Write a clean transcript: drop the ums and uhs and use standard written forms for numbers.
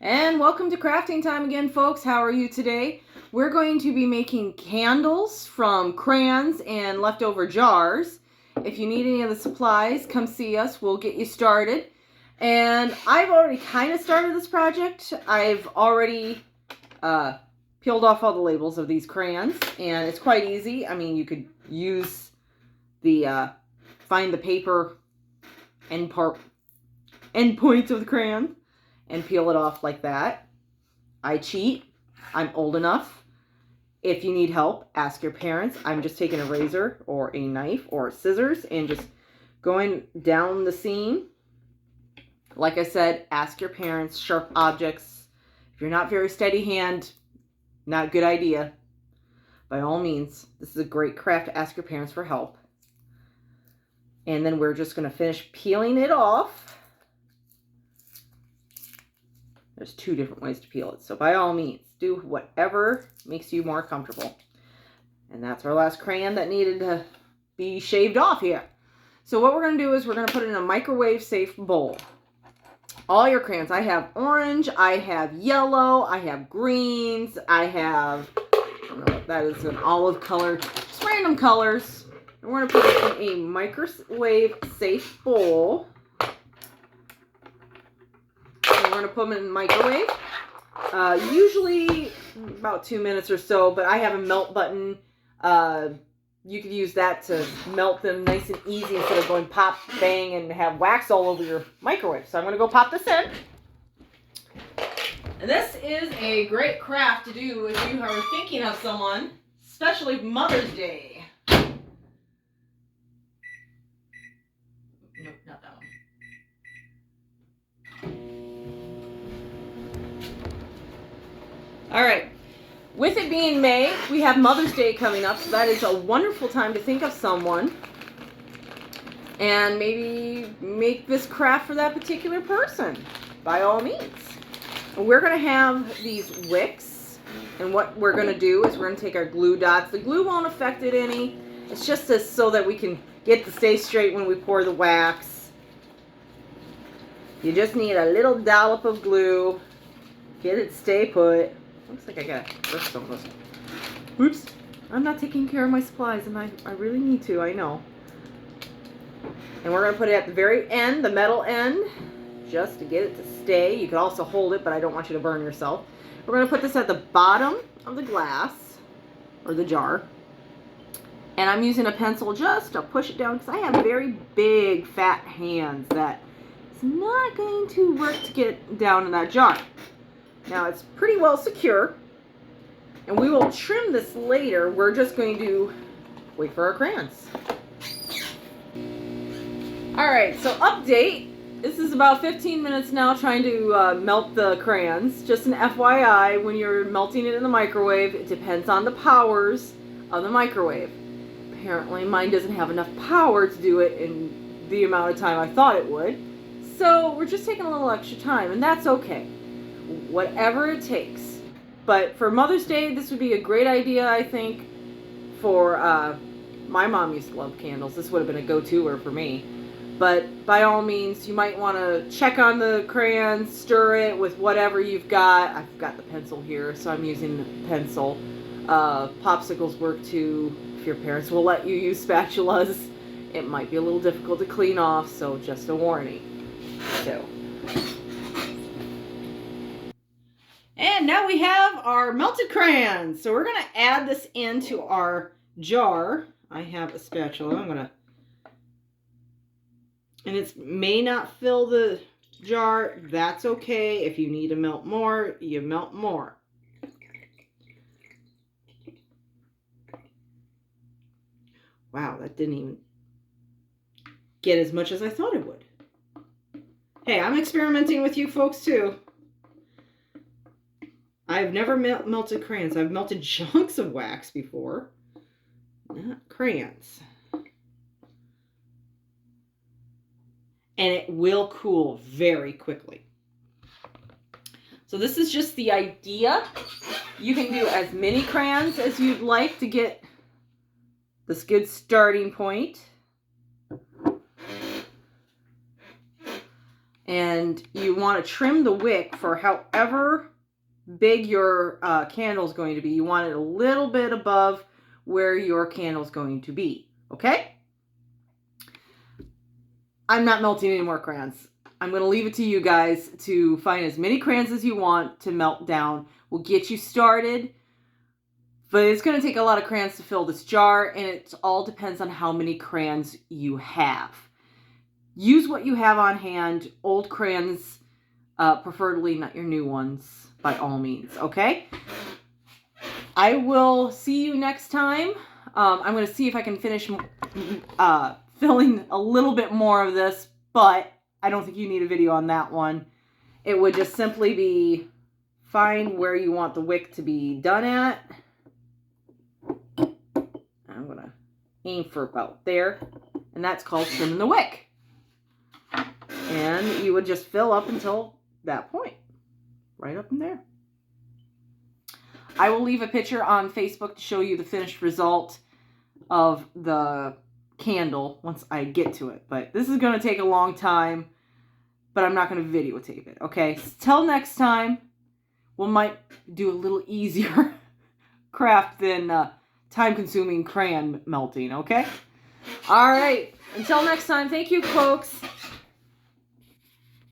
And welcome to crafting time again, folks. How are you today? We're going to be making candles from crayons and leftover jars. If you need any of the supplies, come see us. We'll get you started. And I've already kind of started this project. I've already peeled off all the labels of these crayons, and it's quite easy. I mean, you could use the find the paper end points of the crayon and peel it off like that. I cheat. I'm old enough. If you need help, ask your parents. I'm just taking a razor or a knife or scissors and just going down the seam. Like I said, ask your parents. Sharp objects. If you're not very steady hand, not a good idea. By all means, this is a great craft to ask your parents for help. And then we're just going to finish peeling it off. There's two different ways to peel it. So by all means, do whatever makes you more comfortable. And that's our last crayon that needed to be shaved off here. So what we're going to do is we're going to put it in a microwave safe bowl. All your crayons. I have orange, I have yellow, I have greens, I have, I don't know what that is, an olive color, just random colors. And we're going to put it in a microwave safe bowl. We're going to put them in the microwave, usually about 2 minutes or so, but I have a melt button. You could use that to melt them nice and easy instead of going pop, bang, and have wax all over your microwave. So I'm going to go pop this in. And this is a great craft to do if you are thinking of someone, especially Mother's Day. Nope, not that one. All right, with it being May, we have Mother's Day coming up, so that is a wonderful time to think of someone and maybe make this craft for that particular person, by all means. And we're going to have these wicks, and what we're going to do is we're going to take our glue dots. The glue won't affect it any. It's just so that we can get to stay straight when we pour the wax. You just need a little dollop of glue. Get it stay put. Looks like I gotta rip some of this. Oops. I'm not taking care of my supplies, and I really need to, I know. And we're going to put it at the very end, the metal end, just to get it to stay. You could also hold it, but I don't want you to burn yourself. We're going to put this at the bottom of the glass, or the jar. And I'm using a pencil just to push it down, because I have very big, fat hands that it's not going to work to get down in that jar. Now it's pretty well secure, and we will trim this later. We're just going to wait for our crayons. Alright, so update. This is about 15 minutes now trying to melt the crayons. Just an FYI, when you're melting it in the microwave, it depends on the powers of the microwave. Apparently mine doesn't have enough power to do it in the amount of time I thought it would. So we're just taking a little extra time, and that's okay. Whatever it takes. But for Mother's Day, this would be a great idea, I think, for, my mom used to love candles. This would have been a go-to-er for me. But by all means, you might want to check on the crayons, stir it with whatever you've got. I've got the pencil here, so I'm using the pencil. Popsicles work too, if your parents will let you use spatulas. It might be a little difficult to clean off, so just a warning. So. And now we have our melted crayons. So we're going to add this into our jar. I have a spatula. I'm going to... And it may not fill the jar. That's okay. If you need to melt more, you melt more. Wow, that didn't even get as much as I thought it would. Hey, I'm experimenting with you folks too. I've never melted crayons. I've melted chunks of wax before, not crayons. And it will cool very quickly. So this is just the idea. You can do as many crayons as you'd like to get this good starting point. And you want to trim the wick for however big your candle is going to be. You want it a little bit above where your candle is going to be. Okay? I'm not melting any more crayons. I'm going to leave it to you guys to find as many crayons as you want to melt down. We'll get you started. But it's going to take a lot of crayons to fill this jar, and it all depends on how many crayons you have. Use what you have on hand. Old crayons, preferably not your new ones, by all means, okay? I will see you next time. I'm going to see if I can finish filling a little bit more of this, but I don't think you need a video on that one. It would just simply be find where you want the wick to be done at. I'm going to aim for about there, and that's called trimming the wick. And you would just fill up until that point, right up in there. I will leave a picture on Facebook to show you the finished result of the candle once I get to it. But this is going to take a long time, but I'm not going to videotape it, okay? So till next time, we might do a little easier craft than time-consuming crayon melting, okay? All right. Until next time, thank you, folks.